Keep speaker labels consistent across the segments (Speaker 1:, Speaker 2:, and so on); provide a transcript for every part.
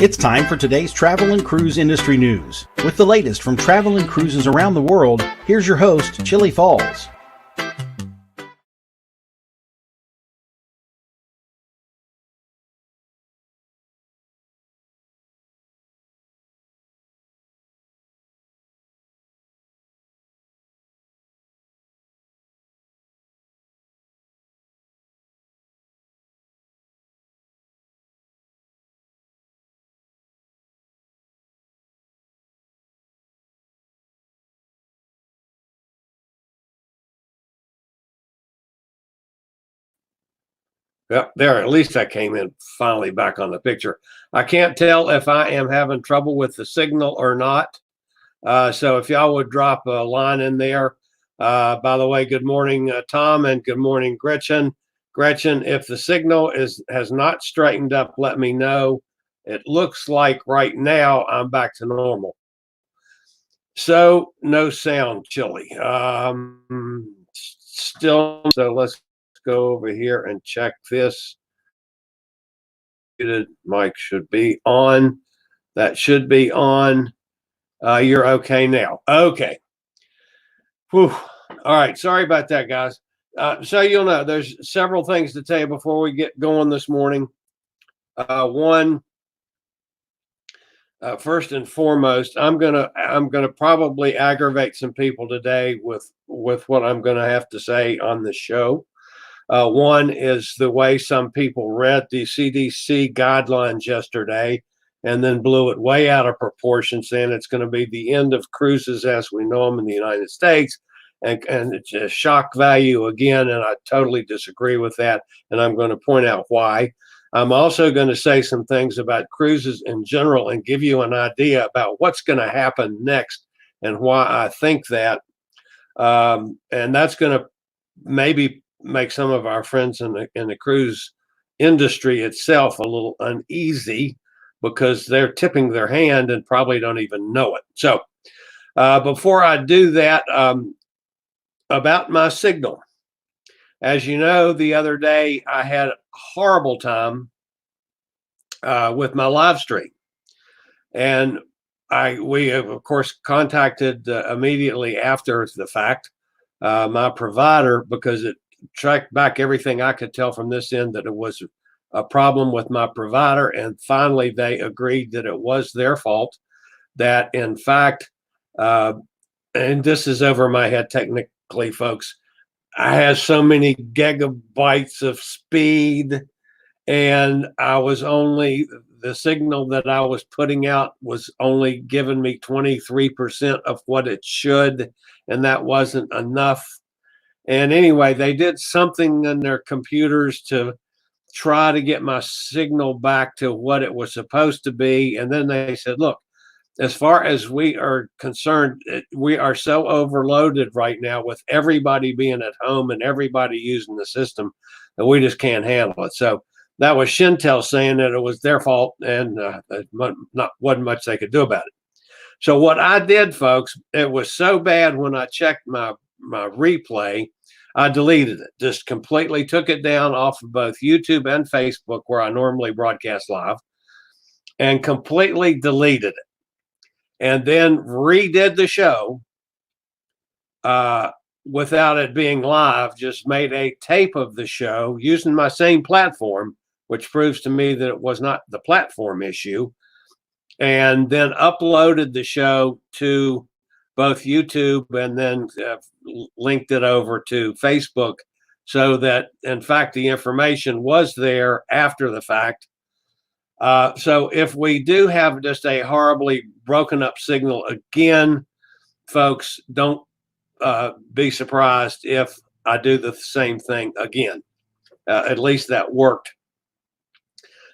Speaker 1: It's time for today's travel and cruise industry news. With the latest from travel and cruises around the world, here's your host, Chillie Falls.
Speaker 2: Yep, there, at least I came in finally back on the picture. I can't tell if I am having trouble with the signal or not. So if y'all would drop a line in there. By the way, good morning, Tom, and good morning, Gretchen. Gretchen, if the signal has not straightened up, let me know. It looks like right now I'm back to normal. So no sound, Chillie. Still, so let's go over here and check this. Mic should be on. That should be on. You're okay now. Okay. Whew. All right. Sorry about that, guys. So you'll know there's several things to tell you before we get going this morning. One, first and foremost, I'm gonna probably aggravate some people today with what I'm gonna have to say on the show. One is the way some people read the CDC guidelines yesterday and then blew it way out of proportion, saying it's going to be the end of cruises as we know them in the United States. And it's a shock value again, and I totally disagree with that. And I'm going to point out why. I'm also going to say some things about cruises in general and give you an idea about what's going to happen next and why I think that. And that's going to maybe make some of our friends in the cruise industry itself a little uneasy because they're tipping their hand and probably don't even know it. So before I do that, about my signal. As you know, the other day I had a horrible time with my live stream. And we have, of course, contacted immediately after the fact my provider, because it tracked back everything I could tell from this end that it was a problem with my provider. And finally, they agreed that it was their fault, that in fact, and this is over my head technically, folks, I had so many gigabytes of speed and the signal that I was putting out was only giving me 23% of what it should, and that wasn't enough. And anyway, they did something in their computers to try to get my signal back to what it was supposed to be. And then they said, look, as far as we are concerned, we are so overloaded right now with everybody being at home and everybody using the system that we just can't handle it. So that was Shintel saying that it was their fault and wasn't much they could do about it. So what I did, folks, it was so bad when I checked my replay, I deleted it, just completely took it down off of both YouTube and Facebook where I normally broadcast live and completely deleted it. And then redid the show without it being live, just made a tape of the show using my same platform, which proves to me that it was not the platform issue, and then uploaded the show to both YouTube and then linked it over to Facebook so that, in fact, the information was there after the fact. So if we do have just a horribly broken up signal again, folks, don't be surprised if I do the same thing again. At least that worked.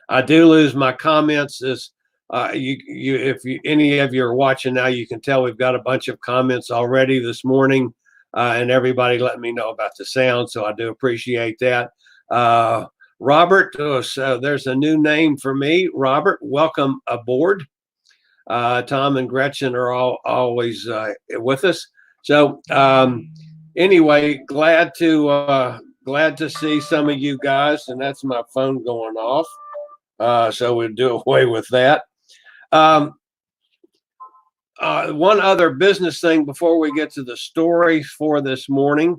Speaker 2: I do lose my comments. If any of you are watching now, you can tell we've got a bunch of comments already this morning, and everybody letting me know about the sound. So I do appreciate that. Robert, so there's a new name for me. Robert, welcome aboard. Tom and Gretchen are always with us. So anyway, glad to see some of you guys, and that's my phone going off. So we'll do away with that. One other business thing before we get to the story for this morning.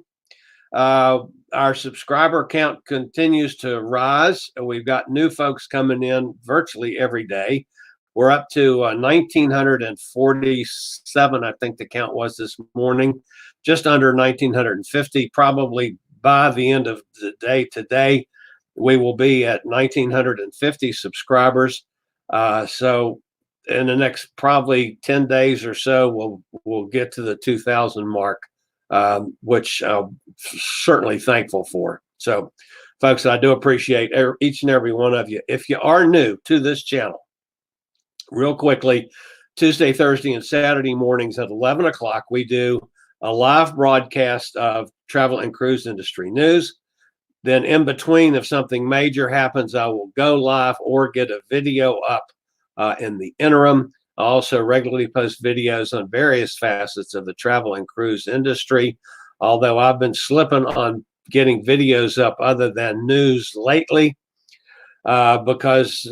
Speaker 2: Our subscriber count continues to rise. We've got new folks coming in virtually every day. We're up to 1,947, I think the count was this morning, just under 1,950. Probably by the end of the day today, we will be at 1,950 subscribers. So in the next probably 10 days or so, we'll get to the 2,000 mark, which I'm certainly thankful for. So, folks, I do appreciate each and every one of you. If you are new to this channel, real quickly, Tuesday, Thursday, and Saturday mornings at 11 o'clock, we do a live broadcast of travel and cruise industry news. Then in between, if something major happens, I will go live or get a video up in the interim. I also regularly post videos on various facets of the travel and cruise industry, although I've been slipping on getting videos up other than news lately because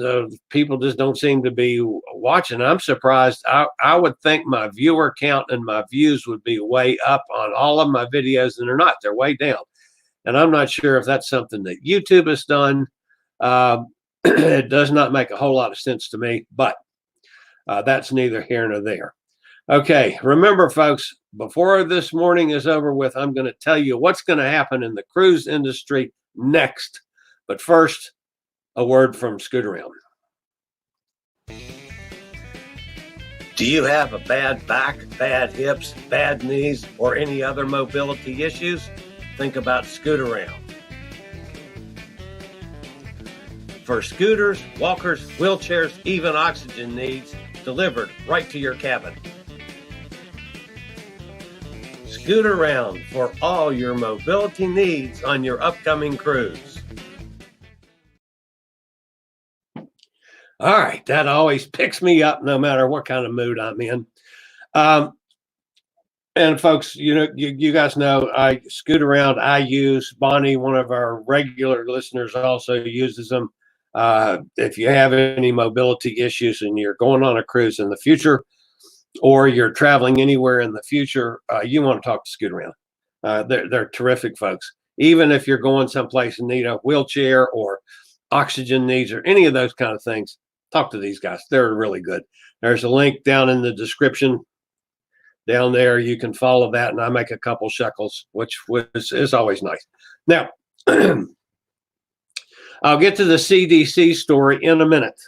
Speaker 2: people just don't seem to be watching. I'm surprised. I would think my viewer count and my views would be way up on all of my videos, and they're not. They're way down. And I'm not sure if that's something that YouTube has done. It does not make a whole lot of sense to me, but that's neither here nor there. Okay, remember, folks, before this morning is over with, I'm going to tell you what's going to happen in the cruise industry next. But first, a word from Scoot Around. Do you have a bad back, bad hips, bad knees, or any other mobility issues? Think about Scoot Around. For scooters, walkers, wheelchairs, even oxygen needs, delivered right to your cabin. Scoot Around for all your mobility needs on your upcoming cruise. All right, that always picks me up no matter what kind of mood I'm in. And folks, you guys know I Scoot Around. I use Bonnie, one of our regular listeners, also uses them. If you have any mobility issues and you're going on a cruise in the future, or you're traveling anywhere in the future, you want to talk to Scoot Around. They're terrific folks. Even if you're going someplace and need a wheelchair or oxygen needs or any of those kind of things, talk to these guys. They're really good. There's a link down in the description. Down there, you can follow that, and I make a couple shekels, which is always nice. Now, I'll get to the CDC story in a minute,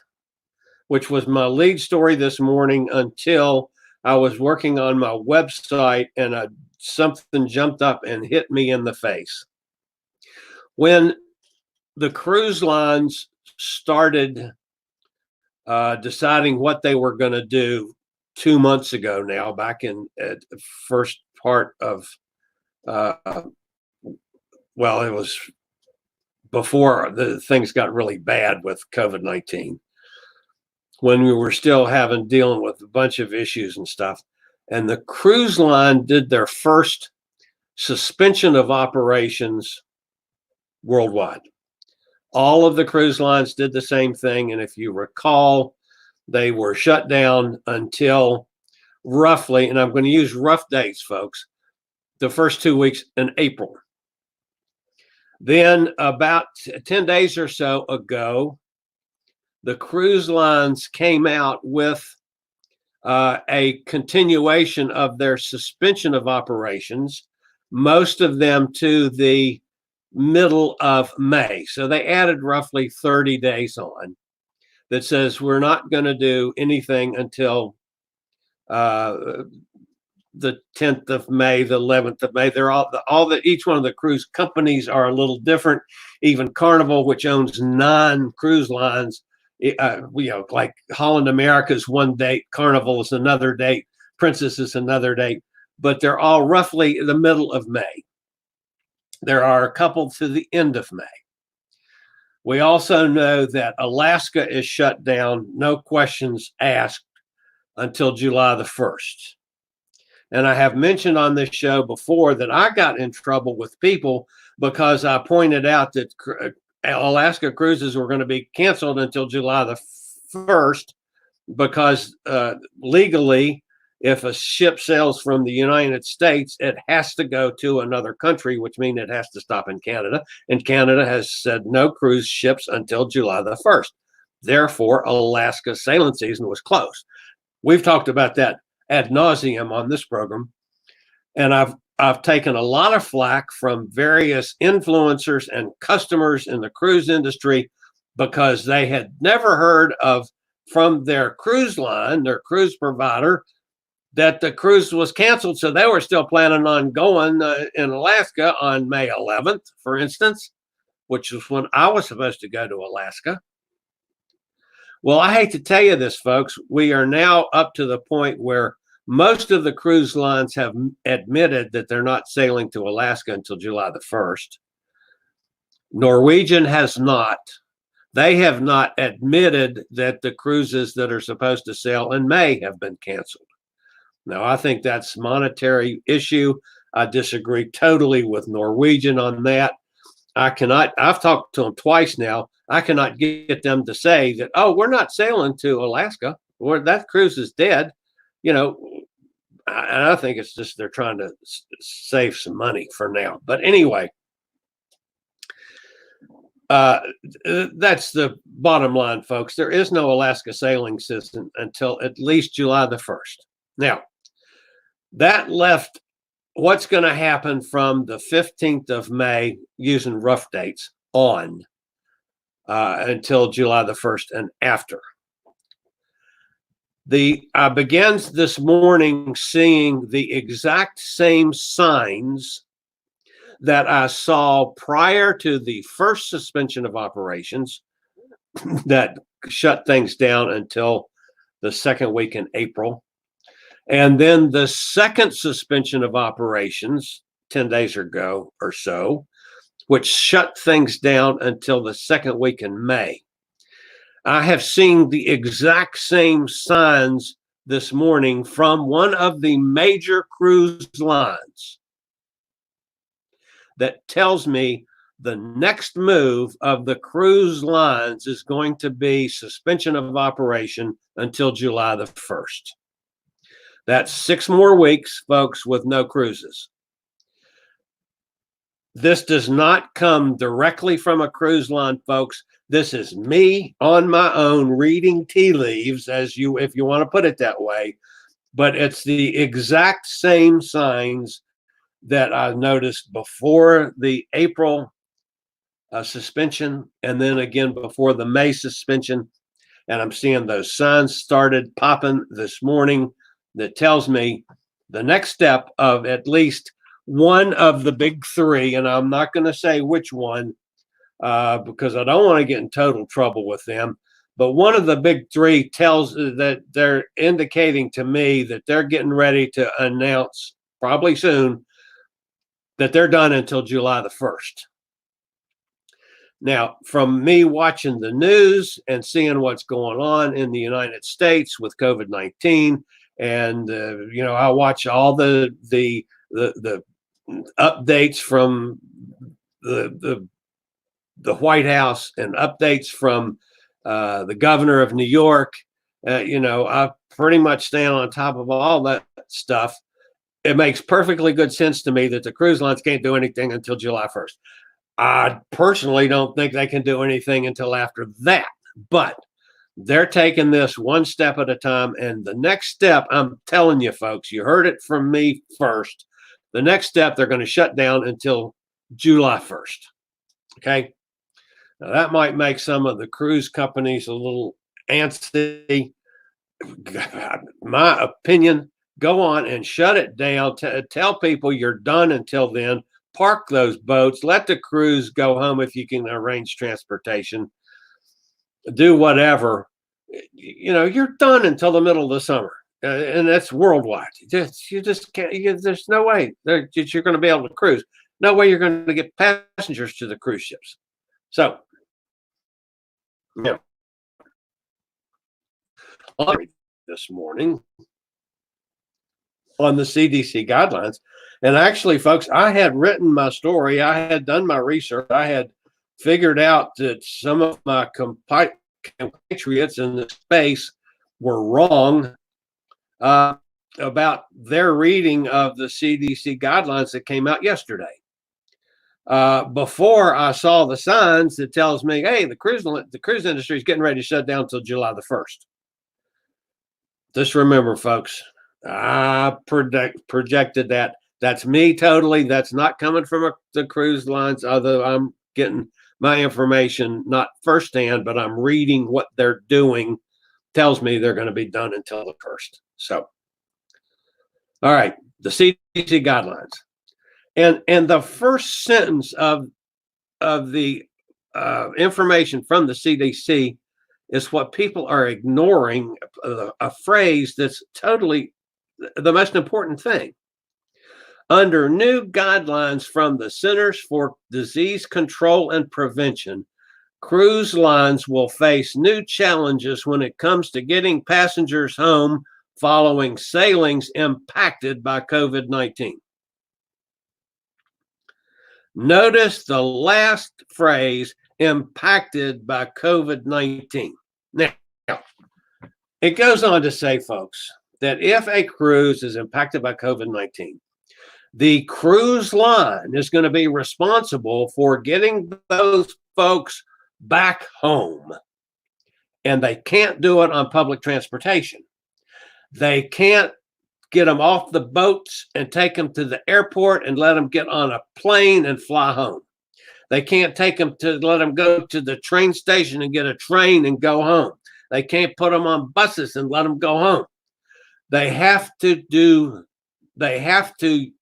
Speaker 2: which was my lead story this morning until I was working on my website and something jumped up and hit me in the face. When the cruise lines started deciding what they were going to do 2 months ago now, back in the first part of, it was before the things got really bad with COVID-19, when we were still dealing with a bunch of issues and stuff. And the cruise line did their first suspension of operations worldwide. All of the cruise lines did the same thing. And if you recall, they were shut down until roughly, and I'm going to use rough dates, folks, the first 2 weeks in April. Then about 10 days or so ago, the cruise lines came out with a continuation of their suspension of operations, most of them to the middle of May. So they added roughly 30 days on that says we're not going to do anything until the 10th of May, the 11th of May. They're each one of the cruise companies are a little different. Even Carnival, which owns 9 cruise lines, like Holland America's one date, Carnival is another date, Princess is another date, but they're all roughly the middle of May. There are a couple to the end of May. We also know that Alaska is shut down, no questions asked, until July the 1st. And I have mentioned on this show before that I got in trouble with people because I pointed out that Alaska cruises were going to be canceled until July the 1st. because legally, if a ship sails from the United States, it has to go to another country, which means it has to stop in Canada. And Canada has said no cruise ships until July the 1st. Therefore, Alaska's sailing season was closed. We've talked about that ad nauseum on this program. And I've taken a lot of flack from various influencers and customers in the cruise industry because they had never heard of from their cruise line, their cruise provider, that the cruise was canceled. So they were still planning on going in Alaska on May 11th, for instance, which was when I was supposed to go to Alaska. Well, I hate to tell you this, folks. We are now up to the point where most of the cruise lines have admitted that they're not sailing to Alaska until July the 1st. Norwegian has not. They have not admitted that the cruises that are supposed to sail in May have been canceled. Now, I think that's a monetary issue. I disagree totally with Norwegian on that. I've talked to them twice now. I cannot get them to say that, oh, we're not sailing to Alaska, or that cruise is dead. You know, and I think it's just they're trying to save some money for now. But anyway, that's the bottom line, folks. There is no Alaska sailing season until at least July the 1st. Now, that left what's going to happen from the 15th of May, using rough dates, on until July the 1st and after. I began this morning seeing the exact same signs that I saw prior to the first suspension of operations that shut things down until the second week in April. And then the second suspension of operations 10 days ago or so, which shut things down until the second week in May. I have seen the exact same signs this morning from one of the major cruise lines that tells me the next move of the cruise lines is going to be suspension of operation until July the 1st. That's 6 more weeks, folks, with no cruises. This does not come directly from a cruise line, folks. This is me on my own reading tea leaves, if you want to put it that way. But it's the exact same signs that I noticed before the April suspension, and then again before the May suspension. And I'm seeing those signs started popping this morning that tells me the next step of at least one of the big 3, and I'm not going to say which one because I don't want to get in total trouble with them, but one of the big 3 tells that they're indicating to me that they're getting ready to announce probably soon that they're done until July the 1st. Now, from me watching the news and seeing what's going on in the United States with COVID-19, and I watch all the updates from the White House and updates from the governor of New York. I pretty much stay on top of all that stuff. It makes perfectly good sense to me that the cruise lines can't do anything until July 1st. I personally don't think they can do anything until after that, but they're taking this one step at a time. And the next step, I'm telling you, folks, you heard it from me first. The next step, they're going to shut down until July 1st. Okay. Now, that might make some of the cruise companies a little antsy. My opinion, go on and shut it down. Tell people you're done until then. Park those boats. Let the crews go home if you can arrange transportation. Do whatever. You're done until the middle of the summer. And that's worldwide. You just can't. There's no way that you're going to be able to cruise. No way you're going to get passengers to the cruise ships. So, this morning on the CDC guidelines, and actually, folks, I had written my story. I had done my research. I had figured out that some of my compatriots in the space were wrong about their reading of the CDC guidelines that came out yesterday. Before I saw the signs that tells me, hey, the cruise industry is getting ready to shut down until July the 1st. Just remember, folks, I projected that. That's me totally. That's not coming from the cruise lines, although I'm getting my information not firsthand, but I'm reading what they're doing. Tells me they're going to be done until the 1st. So, all right, the CDC guidelines. And the first sentence of the information from the CDC is what people are ignoring, a phrase that's totally the most important thing. Under new guidelines from the Centers for Disease Control and Prevention, cruise lines will face new challenges when it comes to getting passengers home following sailings impacted by COVID-19. Notice the last phrase, impacted by COVID-19. Now, it goes on to say, folks, that if a cruise is impacted by COVID-19, the cruise line is going to be responsible for getting those folks back home. And they can't do it on public transportation. They can't get them off the boats and take them to the airport and let them get on a plane and fly home. They can't take them to let them go to the train station and get a train and go home. They can't put them on buses and let them go home. They have to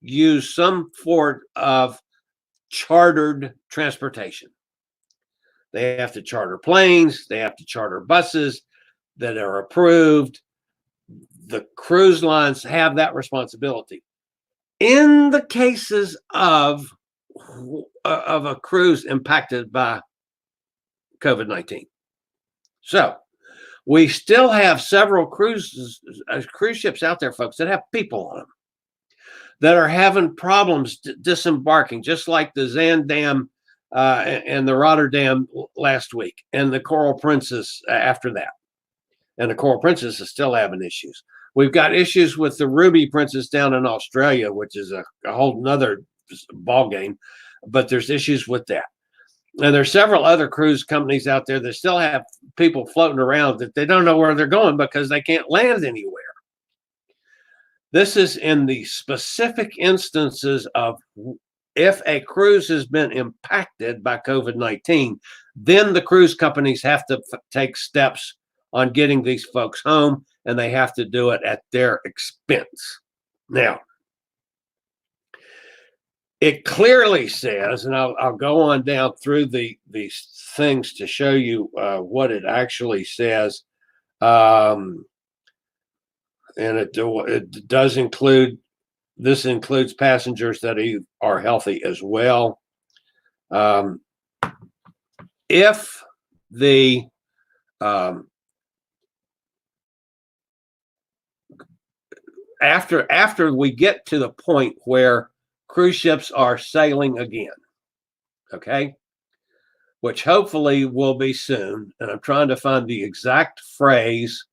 Speaker 2: use some form of chartered transportation. They have to charter planes. They have to charter buses that are approved. The cruise lines have that responsibility. In the cases of a cruise impacted by COVID-19. So we still have several cruise ships out there, folks, that have people on them that are having problems disembarking, just like the Zandam and the Rotterdam last week, and the Coral Princess after that. And the Coral Princess is still having issues. We've got issues with the Ruby Princess down in Australia, which is a whole nother ball game, but there's issues with that. And there's several other cruise companies out there that still have people floating around that they don't know where they're going because they can't land anywhere. This is in the specific instances of if a cruise has been impacted by COVID-19, then the cruise companies have to take steps on getting these folks home, and they have to do it at their expense. Now, it clearly says, and I'll go on down through these things to show you what it actually says. And it does include, this includes passengers that are healthy as well. If the after we get to the point where cruise ships are sailing again, okay, which hopefully will be soon, and I'm trying to find the exact phrase.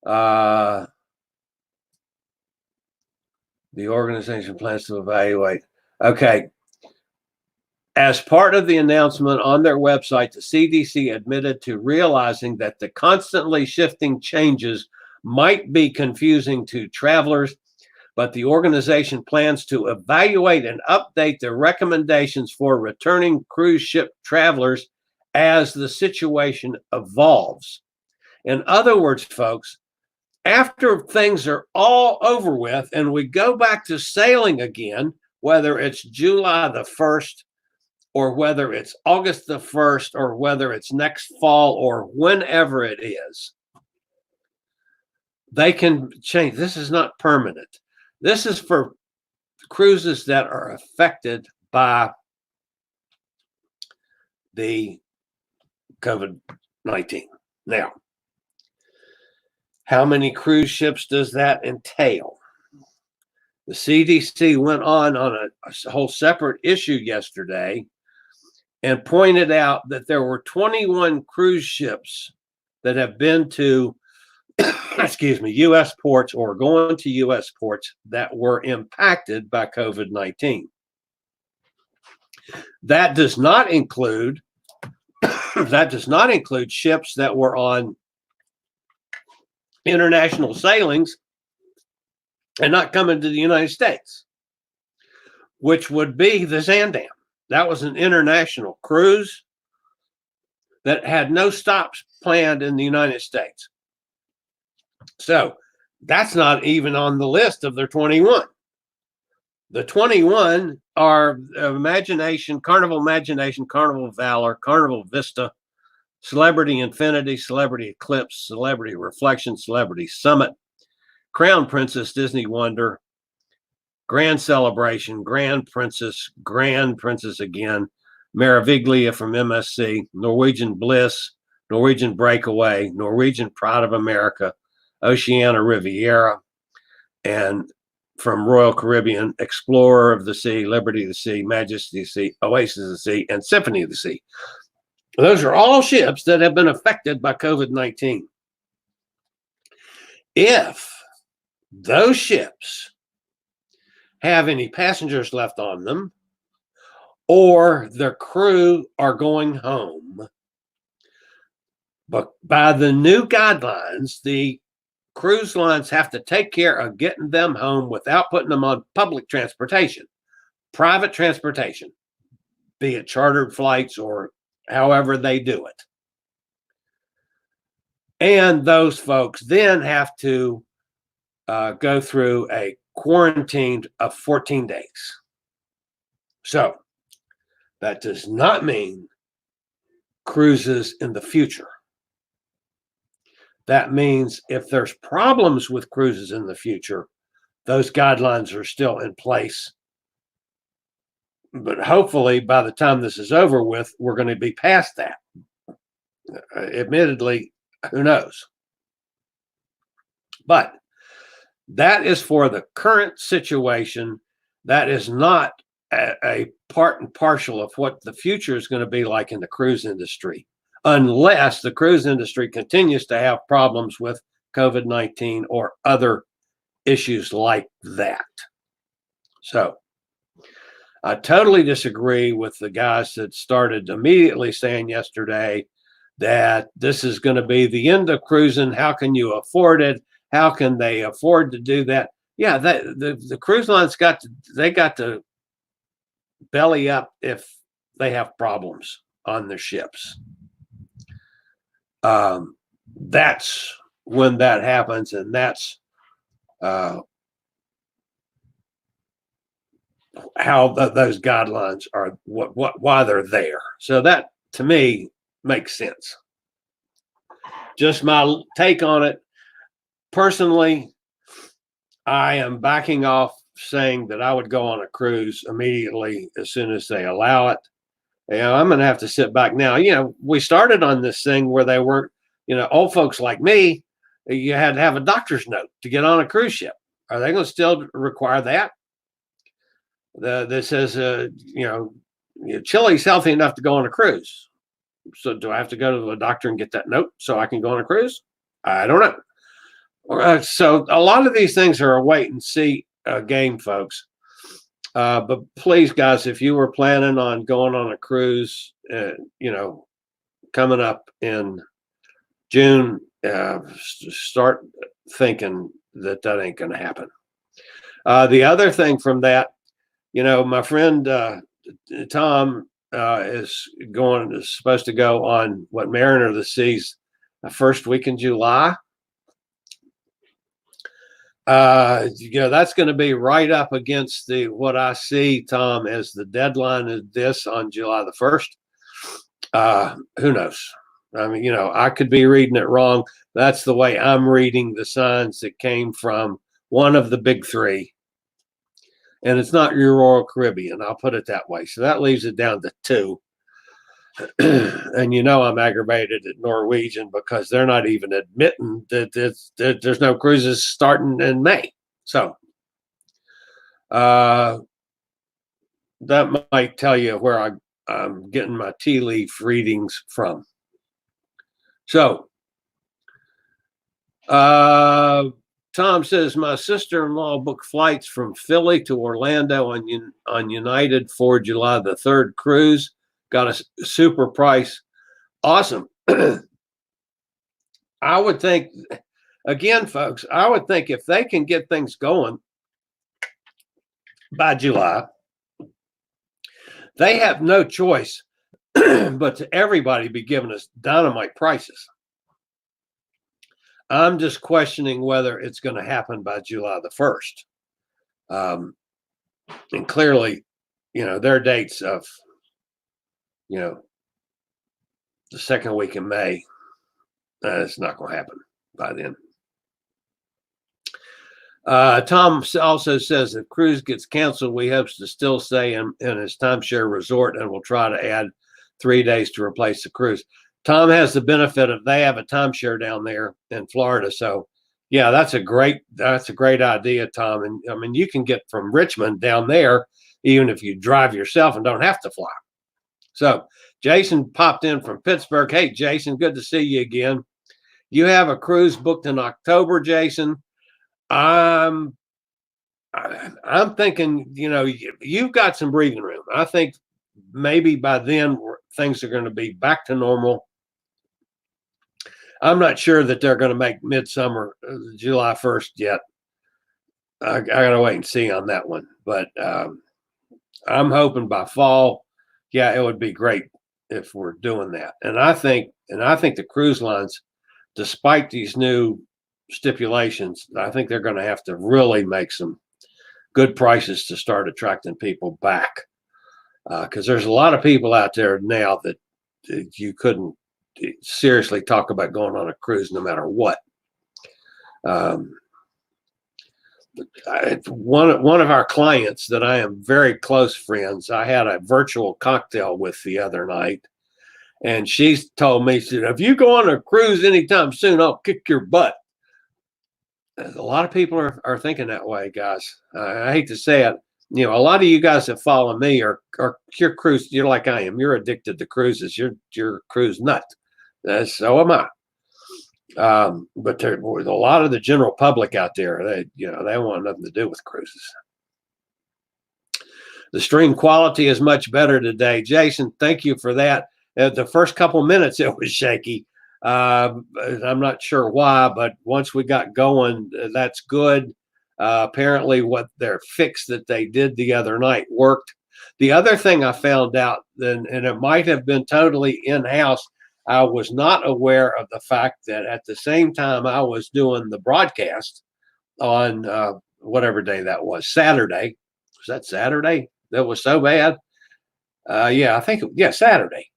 Speaker 2: The organization plans to evaluate. Okay. As part of the announcement on their website, the CDC admitted to realizing that the constantly shifting changes might be confusing to travelers, but the organization plans to evaluate and update their recommendations for returning cruise ship travelers as the situation evolves. In other words, folks, after things are all over with and we go back to sailing again, whether it's July the 1st or whether it's August the 1st or whether it's next fall or whenever it is, they can change. This is not permanent. This is for cruises that are affected by the COVID-19. Now, how many cruise ships does that entail? The CDC went on a whole separate issue yesterday and pointed out that there were 21 cruise ships that have been to excuse me, U.S. ports or going to U.S. ports that were impacted by COVID-19. That does not include ships that were on international sailings and not coming to the United States, which would be the Zandam. That was an international cruise that had no stops planned in the United States. So that's not even on the list of their 21. The 21 are Imagination, Carnival Imagination, Carnival Valor, Carnival Vista, Celebrity Infinity, Celebrity Eclipse, Celebrity Reflection, Celebrity Summit, Crown Princess, Disney Wonder, Grand Celebration, Grand Princess again, Meraviglia from MSC, Norwegian Bliss, Norwegian Breakaway, Norwegian Pride of America, Oceania Riviera, and from Royal Caribbean, Explorer of the Sea, Liberty of the Sea, Majesty of the Sea, Oasis of the Sea, and Symphony of the Sea. Those are all ships that have been affected by COVID-19. If those ships have any passengers left on them, or their crew are going home, but by the new guidelines, the cruise lines have to take care of getting them home without putting them on public transportation, private transportation, be it chartered flights or however they do it. And those folks then have to go through a quarantine of 14 days. So that does not mean cruises in the future. That means if there's problems with cruises in the future, those guidelines are still in place. But hopefully by the time this is over with, we're going to be past that. Admittedly, who knows? But that is for the current situation. That is not a part and parcel of what the future is going to be like in the cruise industry, unless the cruise industry continues to have problems with COVID-19 or other issues like that. So I totally disagree with the guys that started immediately saying yesterday that this is going to be the end of cruising. How can you afford it? How can they afford to do that? Yeah, the cruise lines got to belly up if they have problems on their ships. That's when that happens, and that's how those guidelines are, why they're there. So that to me makes sense. Just my take on it. Personally, I am backing off saying that I would go on a cruise immediately as soon as they allow it. I'm going to have to sit back now. We started on this thing where they weren't, old folks like me, you had to have a doctor's note to get on a cruise ship. Are they going to still require that? That says, Chillie's healthy enough to go on a cruise. So do I have to go to the doctor and get that note so I can go on a cruise? I don't know. So a lot of these things are a wait and see game, folks. But please, guys, if you were planning on going on a cruise, coming up in June, start thinking that ain't going to happen. The other thing from that, my friend Tom is supposed to go on Mariner of the Seas first week in July. That's going to be right up against what I see, Tom, as the deadline is this on July the 1st. Who knows? I mean, I could be reading it wrong. That's the way I'm reading the signs that came from one of the big three. And it's not your Royal Caribbean, I'll put it that way. So that leaves it down to two. And I'm aggravated at Norwegian because they're not even admitting that there's no cruises starting in May. So that might tell you where I'm getting my tea leaf readings from. So Tom says my sister-in-law booked flights from Philly to Orlando on United for July the 3rd cruise. Got a super price. Awesome. I would think, again, folks, I would think if they can get things going by July, they have no choice but to everybody be giving us dynamite prices. I'm just questioning whether it's going to happen by July the 1st. And clearly, their dates of, the second week in May, it's not going to happen by then. Tom also says if cruise gets canceled, we hope to still stay in his timeshare resort and will try to add 3 days to replace the cruise. Tom has the benefit of they have a timeshare down there in Florida. So yeah, that's a great idea, Tom. And I mean, you can get from Richmond down there, even if you drive yourself and don't have to fly. So Jason popped in from Pittsburgh. Hey, Jason, good to see you again. You have a cruise booked in October, Jason. I'm thinking, you've got some breathing room. I think maybe by then things are going to be back to normal. I'm not sure that they're going to make midsummer July 1st yet. I got to wait and see on that one. But I'm hoping by fall, yeah, it would be great if we're doing that. And I think the cruise lines, despite these new stipulations, I think they're going to have to really make some good prices to start attracting people back. Because there's a lot of people out there now that you couldn't seriously talk about going on a cruise no matter what. One of our clients that I am very close friends, I had a virtual cocktail with the other night, and she's told me, she said, if you go on a cruise anytime soon, I'll kick your butt. A lot of people are thinking that way, guys. I hate to say it. A lot of you guys that follow me are your cruise. You're like I am. You're addicted to cruises. You're a cruise nut. So am I. But there's a lot of the general public out there. They want nothing to do with cruises. The stream quality is much better today, Jason. Thank you for that. The first couple minutes it was shaky. I'm not sure why, but once we got going, that's good. Apparently what their fix that they did the other night worked. The other thing I found out, and it might have been totally in-house, I was not aware of the fact that at the same time I was doing the broadcast on whatever day that was, Saturday. Was that Saturday? That was so bad. Saturday.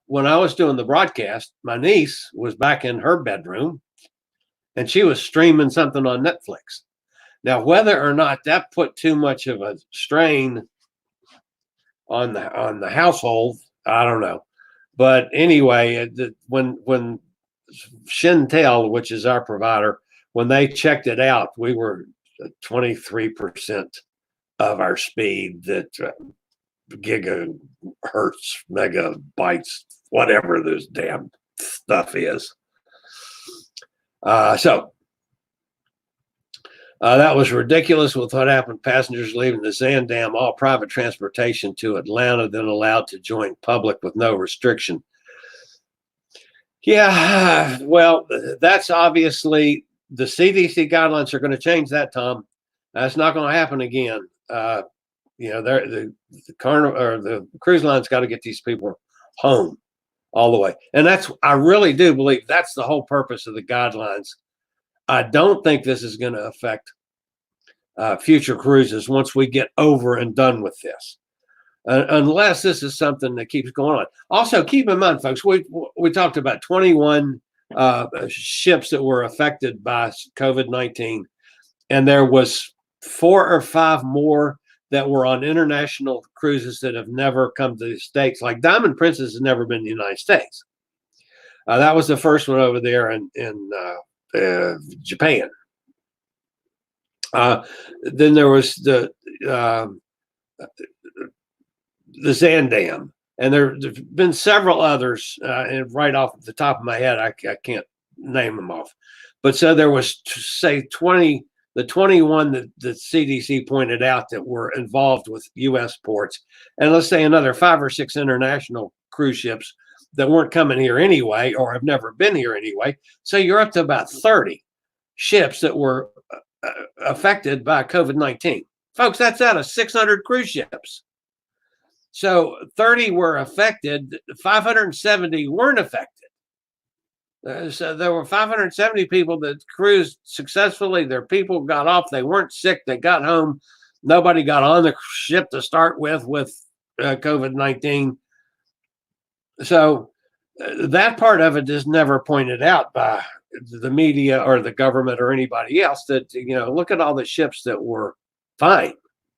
Speaker 2: When I was doing the broadcast, my niece was back in her bedroom and she was streaming something on Netflix. Now, whether or not that put too much of a strain on the household, I don't know. But anyway, when Shentel, which is our provider, when they checked it out, we were 23% of our speed, that gigahertz, megabytes, whatever this damn stuff is. So that was ridiculous with what happened. Passengers leaving the Zandam, all private transportation to Atlanta, then allowed to join public with no restriction. Yeah, well, that's obviously the CDC guidelines are going to change that, Tom. That's not going to happen again. The Carnival or the cruise line's got to get these people home all the way. And I really do believe that's the whole purpose of the guidelines. I don't think this is going to affect future cruises once we get over and done with this, unless this is something that keeps going on. Also, keep in mind, folks, we talked about 21 ships that were affected by COVID-19, and there was 4 or 5 more that were on international cruises that have never come to the States. Like Diamond Princess has never been in the United States. That was the first one over there in Japan. Then there was the Zandam, and there've been several others. And right off the top of my head, I can't name them off. But so there was, say, 20, the 21 that the CDC pointed out that were involved with U.S. ports, and let's say another 5 or 6 international cruise ships that weren't coming here anyway or have never been here anyway. So you're up to about 30 ships that were affected by COVID-19. Folks, that's out of 600 cruise ships. So 30 were affected, 570 weren't affected. So there were 570 people that cruised successfully. Their people got off. They weren't sick. They got home. Nobody got on the ship to start with COVID-19. So that part of it is never pointed out by the media or the government or anybody else, that, look at all the ships that were fine.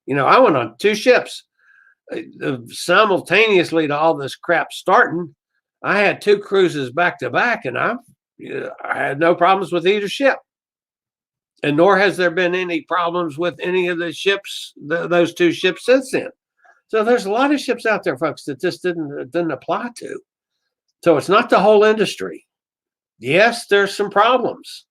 Speaker 2: I went on 2 ships simultaneously to all this crap starting. I had 2 cruises back to back, and I had no problems with either ship, and nor has there been any problems with any of the ships, those 2 ships since then. So there's a lot of ships out there, folks, that this didn't apply to. So it's not the whole industry. Yes, there's some problems.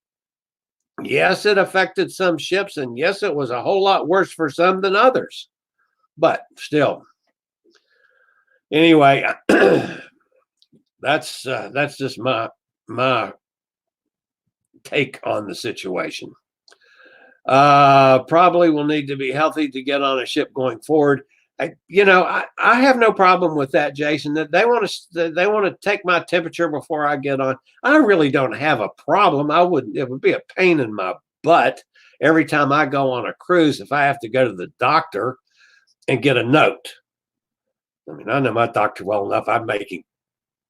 Speaker 2: Yes, it affected some ships, and yes, it was a whole lot worse for some than others. But still, anyway, that's just my take on the situation. Probably will need to be healthy to get on a ship going forward. I have no problem with that, Jason. That they want to take my temperature before I get on. I really don't have a problem. It would be a pain in my butt every time I go on a cruise if I have to go to the doctor and get a note. I mean, I know my doctor well enough. I make him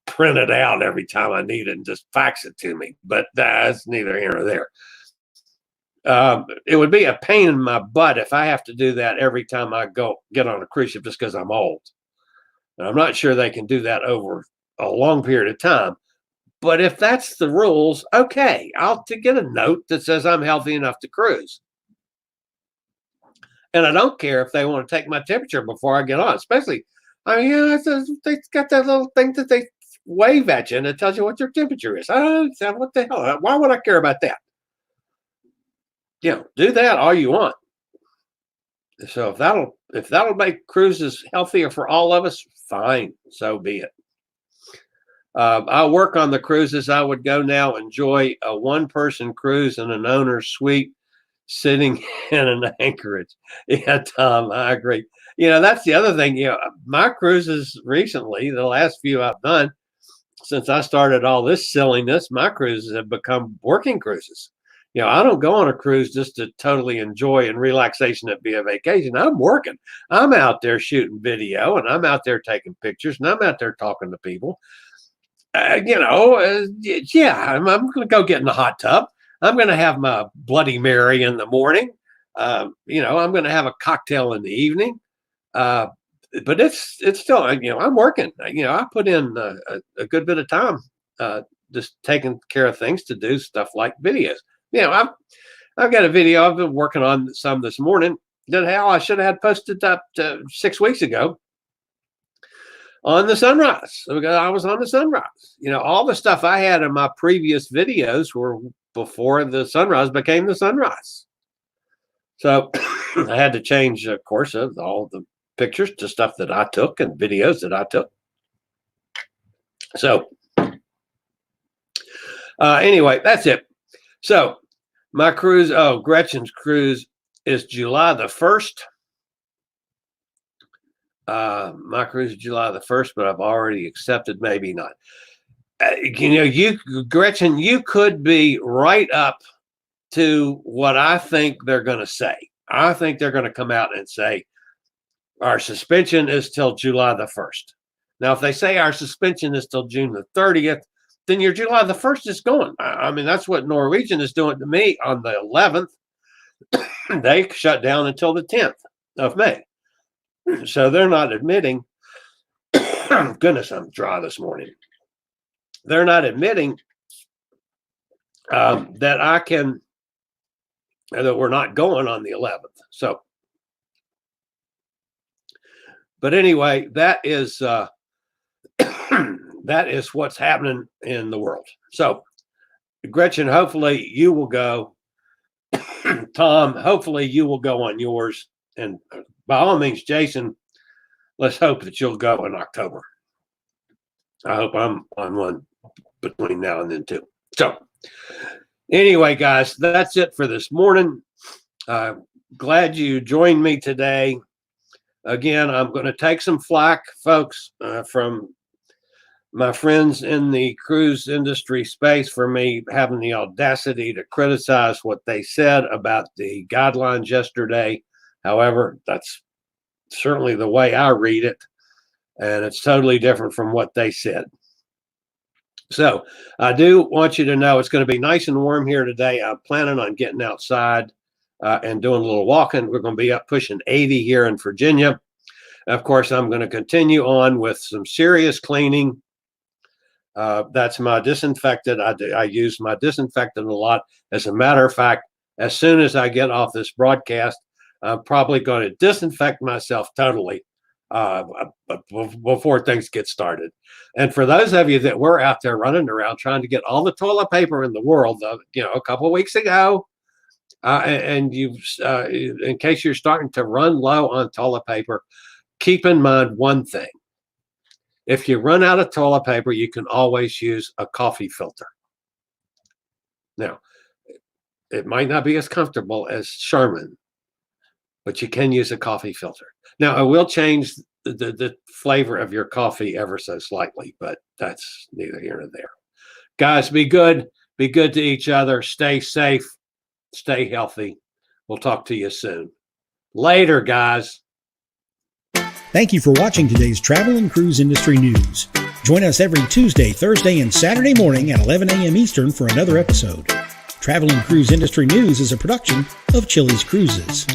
Speaker 2: print it out every time I need it and just fax it to me. But that's neither here nor there. It would be a pain in my butt if I have to do that every time I get on a cruise ship just because I'm old. And I'm not sure they can do that over a long period of time. But if that's the rules, okay, I'll get a note that says I'm healthy enough to cruise. And I don't care if they want to take my temperature before I get on, especially, they got that little thing that they wave at you and it tells you what your temperature is. I don't understand, what the hell? Why would I care about that? Do that all you want. So if that'll make cruises healthier for all of us, fine, so be it. I work on the cruises. I would go now enjoy a 1-person cruise in an owner's suite, sitting in an anchorage. Yeah, Tom, I agree. That's the other thing. My cruises recently, the last few I've done since I started all this silliness, my cruises have become working cruises. I don't go on a cruise just to totally enjoy and relaxation and be a vacation. I'm working. I'm out there shooting video, and I'm out there taking pictures, and I'm out there talking to people. I'm going to go get in the hot tub. I'm going to have my Bloody Mary in the morning. I'm going to have a cocktail in the evening. But it's still, I'm working. I put in a good bit of time just taking care of things to do stuff like videos. I've got a video I've been working on some this morning that I should have had posted up 6 weeks ago on the sunrise. Because I was on the sunrise. All the stuff I had in my previous videos were before the sunrise became the sunrise. So I had to change, of course, all the pictures to stuff that I took and videos that I took. So anyway, that's it. So my cruise, Gretchen's cruise is July the 1st. My cruise is July the 1st, but I've already accepted, maybe not. Gretchen, you could be right up to what I think they're going to say. I think they're going to come out and say, our suspension is till July the 1st. Now, if they say our suspension is till June the 30th, then your July the 1st is gone. I mean, that's what Norwegian is doing to me on the 11th. They shut down until the 10th of May. So they're not admitting, goodness, I'm dry this morning. They're not admitting that we're not going on the 11th. So, but anyway, that is that is what's happening in the world. So Gretchen, hopefully you will go. Tom, hopefully you will go on yours. And by all means, Jason, let's hope that you'll go in October. I hope I'm on one between now and then too. So anyway, guys, that's it for this morning. Glad you joined me today. Again, I'm going to take some flack, folks, from my friends in the cruise industry space for me having the audacity to criticize what they said about the guidelines yesterday. However, that's certainly the way I read it, and it's totally different from what they said. So I do want you to know it's going to be nice and warm here today. I'm planning on getting outside and doing a little walking. We're going to be up pushing 80 here in Virginia. Of course, I'm going to continue on with some serious cleaning. That's my disinfectant. I use my disinfectant a lot. As a matter of fact, as soon as I get off this broadcast, I'm probably going to disinfect myself totally before things get started. And for those of you that were out there running around trying to get all the toilet paper in the world, a couple of weeks ago, and you've, in case you're starting to run low on toilet paper, keep in mind one thing. If you run out of toilet paper, you can always use a coffee filter. Now, it might not be as comfortable as Sherman, but you can use a coffee filter. Now, it will change the flavor of your coffee ever so slightly, but that's neither here nor there. Guys, be good. Be good to each other. Stay safe. Stay healthy. We'll talk to you soon. Later, guys.
Speaker 1: Thank you for watching today's Travel and Cruise Industry News. Join us every Tuesday, Thursday, and Saturday morning at 11 a.m. Eastern for another episode. Travel and Cruise Industry News is a production of Chillie's Cruises.